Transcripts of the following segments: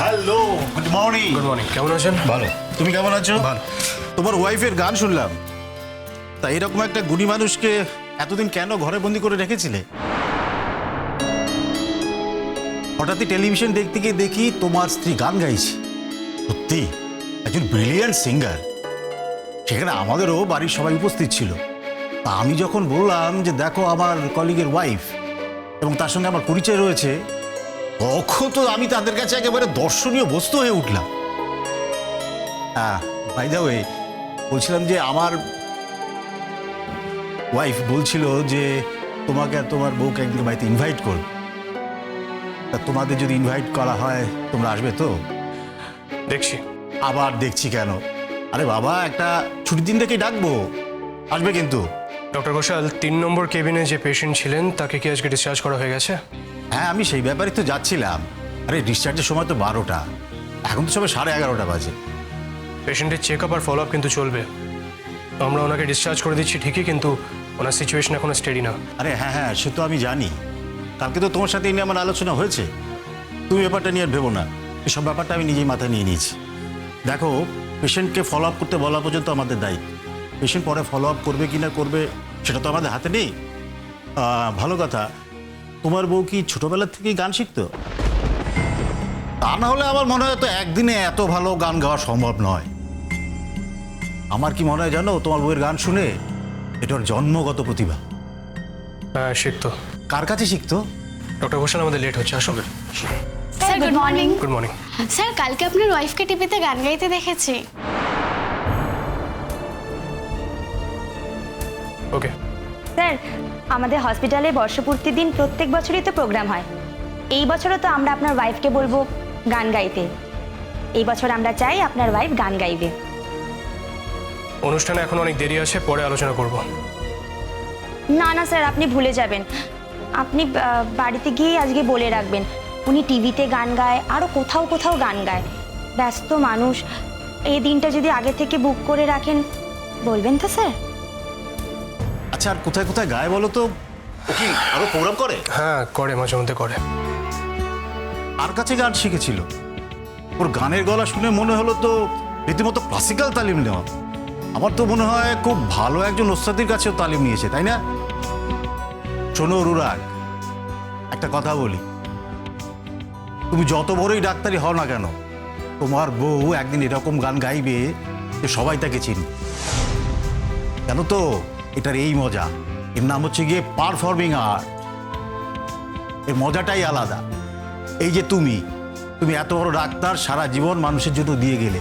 Hello, good morning. Good morning, কেমন আছেন? ভালো, তুমি কেমন আছো? ভালো। তোমার ওয়াইফের গান শুনলাম, তা এরকম একটা গুণী মানুষকে এতদিন কেন ঘরে বন্দি করে রেখেছিলে? হঠাৎই টেলিভিশন দেখতে গিয়ে দেখি তোমার স্ত্রী গান গাইছে। সত্যি একজন ব্রিলিয়ান্ট সিঙ্গার। সেখানে আমাদেরও বাড়ির সবাই উপস্থিত ছিল। তা আমি যখন বললাম যে দেখো আমার কলিগের ওয়াইফ এবং তার সঙ্গে আমার পরিচয় রয়েছে, তখন তো আমি তাদের কাছে একেবারে দর্শনীয় বস্তু হয়ে উঠলাম। বাই দ্য ওয়ে, বলছিলাম যে আমার ওয়াইফ বলছিল যে তোমাকে আর তোমার বউকে একদিন বাড়িতে ইনভাইট করবে। তা তোমাদের যদি ইনভাইট করা হয় তোমরা আসবে তো? দেখছি। আবার দেখছি কেন? আরে বাবা, একটা ছুটির দিন থেকেই ডাকবো, আসবে কিন্তু। ডক্টর ঘোষাল, 3 নম্বর কেবিনে যে পেশেন্ট ছিলেন তাকে কি আজকে ডিসচার্জ করা হয়ে গেছে? হ্যাঁ, আমি সেই ব্যাপারে তো যাচ্ছিলাম। আরে ডিসচার্জের সময় তো 12টা, এখন তো সবাই 11:30 বাজে। পেশেন্টের চেক আপ আর ফলো আপ কিন্তু চলবে। আমরা ওনাকে ডিসচার্জ করে দিচ্ছি ঠিকই, কিন্তু ওনার সিচুয়েশন এখনো স্টেডি না। আরে হ্যাঁ হ্যাঁ, সে তো আমি জানি। কালকে তো তোমার সাথে এই নিয়ে আমার আলোচনা হয়েছে। তুমি ব্যাপারটা নিয়ে আর ভেবো না, এসব ব্যাপারটা আমি নিজেই মাথায় নিয়ে নিয়েছি। দেখো, পেশেন্টকে ফলো আপ করতে বলা পর্যন্ত আমাদের দায়িত্ব। পেশেন্ট পরে ফলো আপ করবে কি না করবে সেটা তো আমাদের হাতে নেই। ভালো কথা, তোমার বউ কি ছোটবেলার থেকেই গান শিখতো? তা না হলে আমার মনে হয় তো একদিনে এত ভালো গান গাওয়া সম্ভব নয়। আমার কি মনে হয় জানো, তোমার বউয়ের গান শুনে এটা ওর জন্মগত প্রতিভা। হ্যাঁ, শিখতো। কার কাছে শিখতো? ডক্টর ঘোষাল, আমাদের লেট হচ্ছে, আসলে। Sir good morning. Good morning. Sir, কালকে আপনার ওয়াইফকে টিভিতে গান গাইতে দেখেছি। ওকে। স্যার, আমাদের হসপিটালে বর্ষপূর্তির দিন প্রত্যেক বছরই তো প্রোগ্রাম হয়। এই বছরও তো আমরা আপনার ওয়াইফকে বলবো গান গাইতে। এই বছর আমরা চাই আপনার ওয়াইফ গান গাইবে। অনুষ্ঠানে এখন অনেক দেরি আছে, পরে আলোচনা করব। না না স্যার, আপনি ভুলে যাবেন। আপনি বাড়িতে গিয়ে আজকে বলে রাখবেন উনি টিভিতে গান গায়, আরও কোথাও কোথাও গান গায়। ব্যস্ত মানুষ, এই দিনটা যদি আগে থেকে বুক করে রাখেন, বলবেন তো স্যার? আচ্ছা, আর কোথায় কোথায় গায় বলো তো? ও কি আরো প্রোগ্রাম করে? হ্যাঁ, করে, মাঝে মধ্যে করে। আর কাছে গান শিখেছিল? ওর গানের গলা শুনে মনে হলো তো রীতিমতো ক্লাসিক্যাল তালিম নেওয়া। আমার তো মনে হয় খুব ভালো একজন ওস্তাদের কাছেও তালিম নিয়েছে, তাই না? শোনো রুরাগ, একটা কথা বলি, তুমি যত বড়ই ডাক্তারি হও না কেন, তোমার বউ একদিন এরকম গান গাইবে যে সবাই তাকে চিনবে। জানো তো, এটার এই মজা, এর নাম হচ্ছে গিয়ে পারফর্মিং আর্ট। এর মজাটাই আলাদা। এই যে তুমি এত বড় ডাক্তার, সারা জীবন মানুষের জন্য দিয়ে গেলে,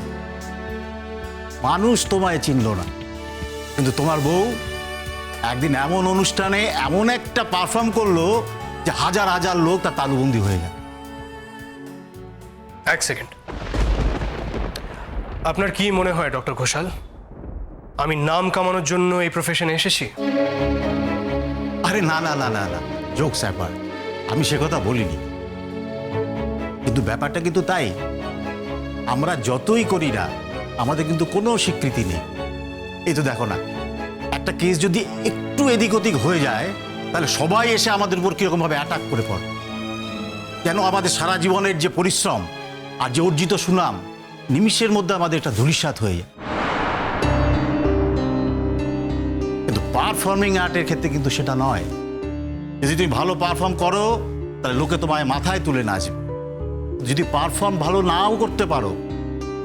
মানুষ তোমায় চিনল না, কিন্তু তোমার বউ একদিন এমন অনুষ্ঠানে এমন একটা পারফর্ম করলো যে হাজার হাজার লোক তার তালুবন্দি হয়ে গেল। এক সেকেন্ড, আপনার কি মনে হয় ডক্টর ঘোষাল, আমি নাম কামানোর জন্য এই প্রফেশনে এসেছি? আরে না না না না না, জোকস ব্যাপার, আমি সে কথা বলিনি। কিন্তু ব্যাপারটা কিন্তু তাই, আমরা যতই করি না আমাদের কিন্তু কোনো স্বীকৃতি নেই। এই তো দেখো না, একটা কেস যদি একটু এদিক ওদিক হয়ে যায় তাহলে সবাই এসে আমাদের উপর কিরকমভাবে অ্যাটাক করে পড়ে, যেন আমাদের সারা জীবনের যে পরিশ্রম আর যে অর্জিত সুনাম নিমিষের মধ্যে আমাদের একটা ধূলিসাৎ হয়ে যায়। কিন্তু পারফর্মিং আর্টের ক্ষেত্রে কিন্তু সেটা নয়। যদি তুমি ভালো পারফর্ম করো তাহলে লোকে তোমায় মাথায় তুলে নাচবে। যদি পারফর্ম ভালো নাও করতে পারো,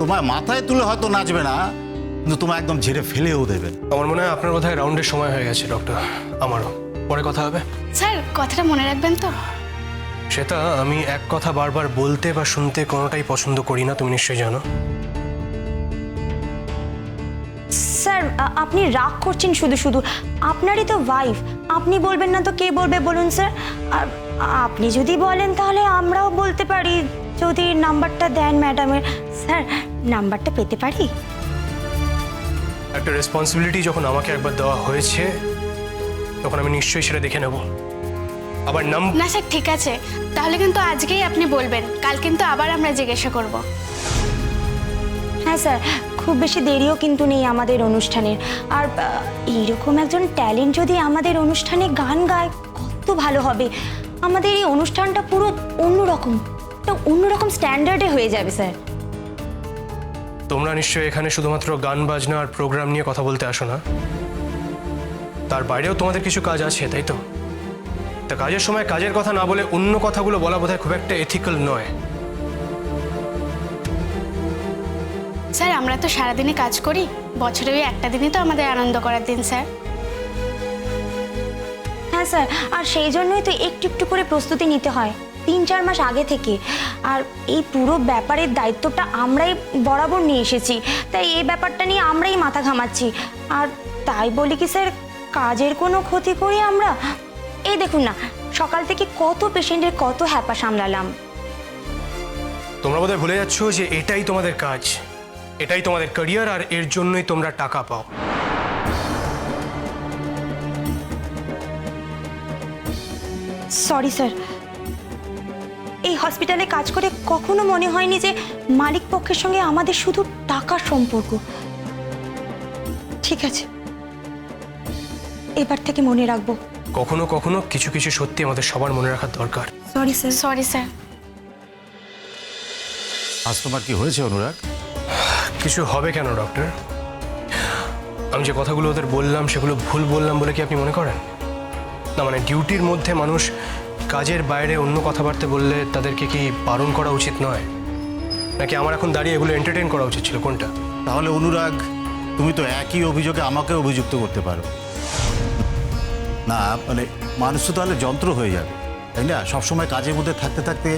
তোমায় মাথায় তুলে হয়তো নাচবে না, কিন্তু তোমায় একদম ঝেড়ে ফেলেও দেবে। আমার মনে হয় আপনার বোধহয় রাউন্ডের সময় হয়ে গেছে ডক্টর। আমারও পরে কথা হবে। স্যার, কথাটা মনে রাখবেন তো? সেটা আমি এক কথা বারবার বলতে বা শুনতে কোনোটাই পছন্দ করি না, তুমি নিশ্চয়ই জানো। স্যার, আপনি রাগ করছেন শুধু শুধু। আপনারই তো ওয়াইফ, আপনি বলবেন না তো কে বলবে বলুন স্যার? আর আপনি যদি বলেন তাহলে আমরাও বলতে পারি, যদি নাম্বারটা দেন ম্যাডামের। স্যার, নাম্বারটা পেতে পারি? একটা রেসপন্সিবিলিটি যখন আমাকে একবার দেওয়া হয়েছে তখন আমি নিশ্চয়ই সেটা দেখে নেব। আবার না স্যার, ঠিক আছে, তাহলে কিন্তু আজকেই আপনি বলবেন, কাল কিন্তু আবার আমরা জিজ্ঞাসা করব। হ্যাঁ স্যার, খুব বেশি দেরিও কিন্তু নেই আমাদের অনুষ্ঠানের। আর এইরকম একজন ট্যালেন্ট যদি আমাদের অনুষ্ঠানে গান গায় কত ভালো হবে। আমাদের এই অনুষ্ঠানটা পুরো অন্যরকম, একটা অন্যরকম স্ট্যান্ডার্ডে হয়ে যাবে স্যার। তোমরা নিশ্চয়ই এখানে শুধুমাত্র গান বাজনা আর প্রোগ্রাম নিয়ে কথা বলতে আসো না, তার বাইরেও তোমাদের কিছু কাজ আছে, তাই তো? তা কাজের সময় কাজের কথা না বলে অন্য কথাগুলো বলা বোধহয় খুব একটা এথিক্যাল নয়। স্যার আমরা তো সারাদিনে কাজ করি, বছরে ওই একটা দিনই তো আমাদের আনন্দ করার দিন স্যার। হ্যাঁ স্যার, আর সেই জন্যই তো একটু একটু করে প্রস্তুতি নিতে হয় 3-4 মাস আগে থেকে। আর এই পুরো ব্যাপারের দায়িত্বটা আমরাই বরাবর নিয়ে এসেছি, তাই এই ব্যাপারটা নিয়ে আমরাই মাথা ঘামাচ্ছি। আর তাই বলি কি স্যার, কাজের কোনো ক্ষতি করি আমরা? এই দেখুন না, সকাল থেকে কত পেশেন্টের কত হ্যাপা সামলালাম। তোমরা বোধহয় ভুলে যাচ্ছ যে এটাই তোমাদের কাজ, এটাই তোমাদের ক্যারিয়ার, আর এর জন্যই তোমরা টাকা পাও। সরি স্যার, এই হসপিটালে কাজ করে কখনো মনে হয়নি যে মালিক পক্ষের সঙ্গে আমাদের শুধু টাকার সম্পর্ক। ঠিক আছে, এবার থেকে মনে রাখবো। কখনো কখনো কিছু কিছু সত্যি আমাদের সবার মনে রাখার দরকার। Sorry sir. Sorry sir. আজ তোমার কি হয়েছে অনুরাগ? কিছু হবে কেন ডক্টর? আমি যে কথাগুলো ওদের বললাম সেগুলো ভুল বললাম বলে কি আপনি মনে করেন? না মানে ডিউটির মধ্যে মানুষ কাজের বাইরে অন্য কথাবার্তা বললে তাদেরকে কি বারণ করা উচিত নয়, নাকি আমার এখন দাঁড়িয়ে এগুলো এন্টারটেইন করা উচিত ছিল, কোনটা? তাহলে অনুরাগ, তুমি তো একই অভিযোগে আমাকে অভিযুক্ত করতে পারো না। মানে মানুষ তো তাহলে যন্ত্র হয়ে যাবে, তাই না? সবসময় কাজের মধ্যে থাকতে থাকতে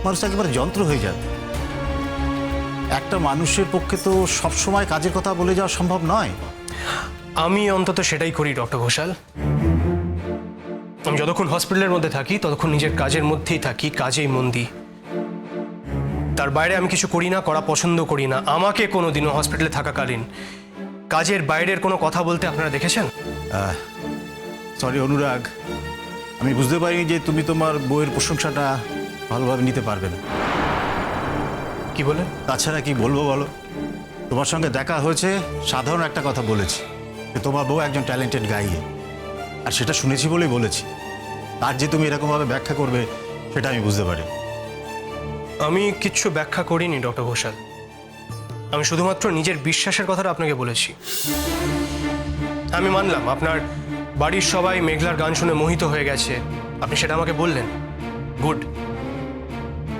মানুষ একেবারে যন্ত্র হয়ে যাবে। একটা মানুষের পক্ষে তো সবসময় কাজের কথা বলে যাওয়া সম্ভব নয়। আমি অন্তত সেটাই করি ডক্টর ঘোষাল। আমি যতক্ষণ হসপিটালের মধ্যে থাকি ততক্ষণ নিজের কাজের মধ্যেই থাকি, কাজেই মন দিই। তার বাইরে আমি কিছু করি না, করা পছন্দ করি না। আমাকে কোনোদিনও হসপিটালে থাকাকালীন কাজের বাইরের কোনো কথা বলতে আপনারা দেখেছেন? সরি অনুরাগ, আমি বুঝতে পারিনি যে তুমি তোমার বইয়ের প্রশংসাটা ভালোভাবে নিতে পারবে না। কি বলেন? তাছাড়া কি বলবো বলো, তোমার সঙ্গে দেখা হয়েছে, সাধারণ একটা কথা বলেছি যে তোমার বউ একজন ট্যালেন্টেড গাইয়ে, আর সেটা শুনেছি বলেই বলেছি। আর যে তুমি এরকমভাবে ব্যাখ্যা করবে সেটা আমি বুঝতে পারি। আমি কিচ্ছু ব্যাখ্যা করিনি ডক্টর ঘোষাল, আমি শুধুমাত্র নিজের বিশ্বাসের কথাটা আপনাকে বলেছি। আমি মানলাম আপনার বাড়ির সবাই মেঘলার গান শুনে মোহিত হয়ে গেছে, আপনি সেটা আমাকে বললেন, গুড।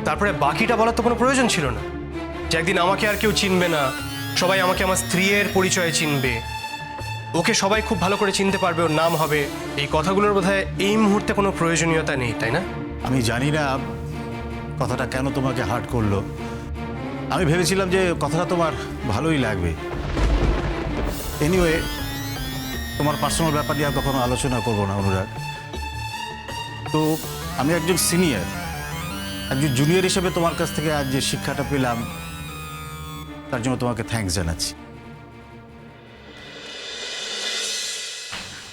তারপরে বাকিটা বলার তো কোনো প্রয়োজন ছিল না, যে একদিন আমাকে আর কেউ চিনবে না, সবাই আমাকে আমার স্ত্রীর পরিচয়ে চিনবে, ওকে সবাই খুব ভালো করে চিনতে পারবে, ওর নাম হবে। এই কথাগুলোর বোধহয় এই মুহূর্তে কোনো প্রয়োজনীয়তা নেই, তাই না? আমি জানি না কথাটা কেন তোমাকে হার্ট করলো। আমি ভেবেছিলাম যে কথাটা তোমার ভালোই লাগবে। এনিওয়ে, তোমার পার্সোনাল ব্যাপার নিয়ে আর কখনো আলোচনা করবো না অনুরাগ। তো আমি একজন সিনিয়র, একজন জুনিয়র হিসেবে তোমার কাছ থেকে আজ যে শিক্ষাটা পেলাম তার জন্য তোমাকে থ্যাঙ্কস জানাচ্ছি।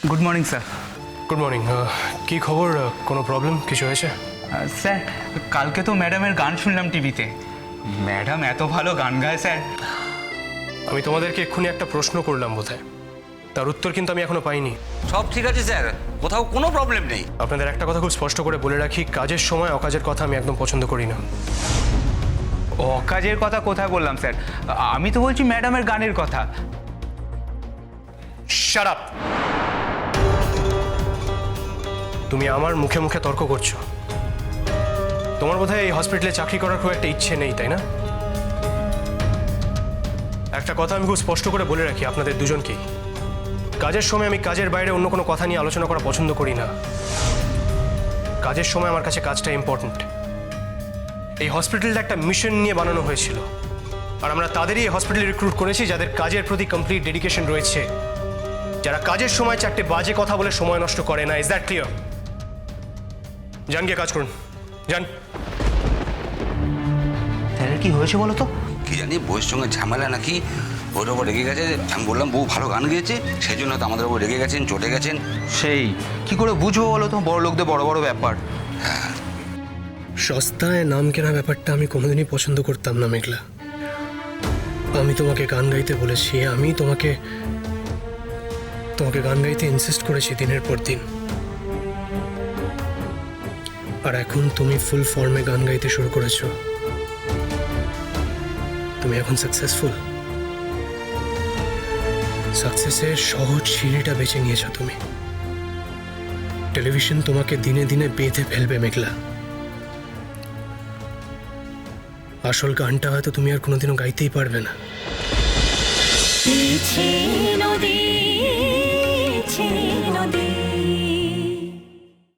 Good morning sir. Good morning. কি খবর? কোনো প্রবলেম কিছু হয়েছে? স্যার, কালকে তো ম্যাডামের গান শুনলাম টিভিতে। ম্যাডাম এত ভালো গান গায় স্যার। আমি তোমাদেরকে এক্ষুনি একটা প্রশ্ন করলাম বোধহয়, তার উত্তর কিন্তু আমি এখনো পাইনি। সব ঠিক আছে স্যার, কোথাও কোনো প্রবলেম নেই। আপনাদের একটা কথা খুব স্পষ্ট করে বলে রাখি, কাজের সময় অকাজের কথা আমি একদম পছন্দ করি না। অকাজের কথা কোথায় বললাম স্যার? আমি তো বলছি ম্যাডামের গানের কথা। Shut up! তুমি আমার মুখে মুখে তর্ক করছো। তোমার বোধহয় এই হসপিটালে চাকরি করার খুব একটা ইচ্ছে নেই, তাই না? একটা কথা আমি খুব স্পষ্ট করে বলে রাখি আপনাদের দুজনকেই, কাজের সময় আমি কাজের বাইরে অন্য কোনো কথা নিয়ে আলোচনা করা পছন্দ করি না। কাজের সময় আমার কাছে কাজটা ইম্পর্ট্যান্ট। এই হসপিটালটা একটা মিশন নিয়ে বানানো হয়েছিল, আর আমরা তাদেরই এই হসপিটালে রিক্রুট করেছি যাদের কাজের প্রতি কমপ্লিট ডেডিকেশন রয়েছে, যারা কাজের সময় চারটে বাজে কথা বলে সময় নষ্ট করে না। Is that clear? যান, গিয়ে কাজ করুন, যান। স্যারের কি হয়েছে বলো তো? কি জানি বউয়ের সঙ্গে ঝামেলা নাকি, ওর ওপর রেগে গেছে। আমি বললাম বউ ভালো গান গেয়েছে, সেই জন্য তো আমাদের ওপর রেগে গেছেন, চটে গেছেন। সেই কি করে বুঝবো বলো তো, বড় লোকদের বড় বড় ব্যাপার। সস্তায় নাম কেনা ব্যাপারটা আমি কোনোদিনই পছন্দ করতাম না মেঘলা। আমি তোমাকে গান গাইতে বলেছি, আমি তোমাকে গান গাইতে ইনসিস্ট করেছি দিনের পর দিন। আর এখন তুমি ফুল ফর্মে গান গাইতে শুরু করেছো। তুমি এখন সাকসেসফুল। সাকসেসের সহজ সিঁড়িটা বেছে নিয়েছো তুমি। টেলিভিশন তোমাকে দিনে দিনে বেঁধে ফেলবে মেঘলা। আসল গানটা হয়তো তুমি আর কোনোদিনও গাইতেই পারবে না। নদী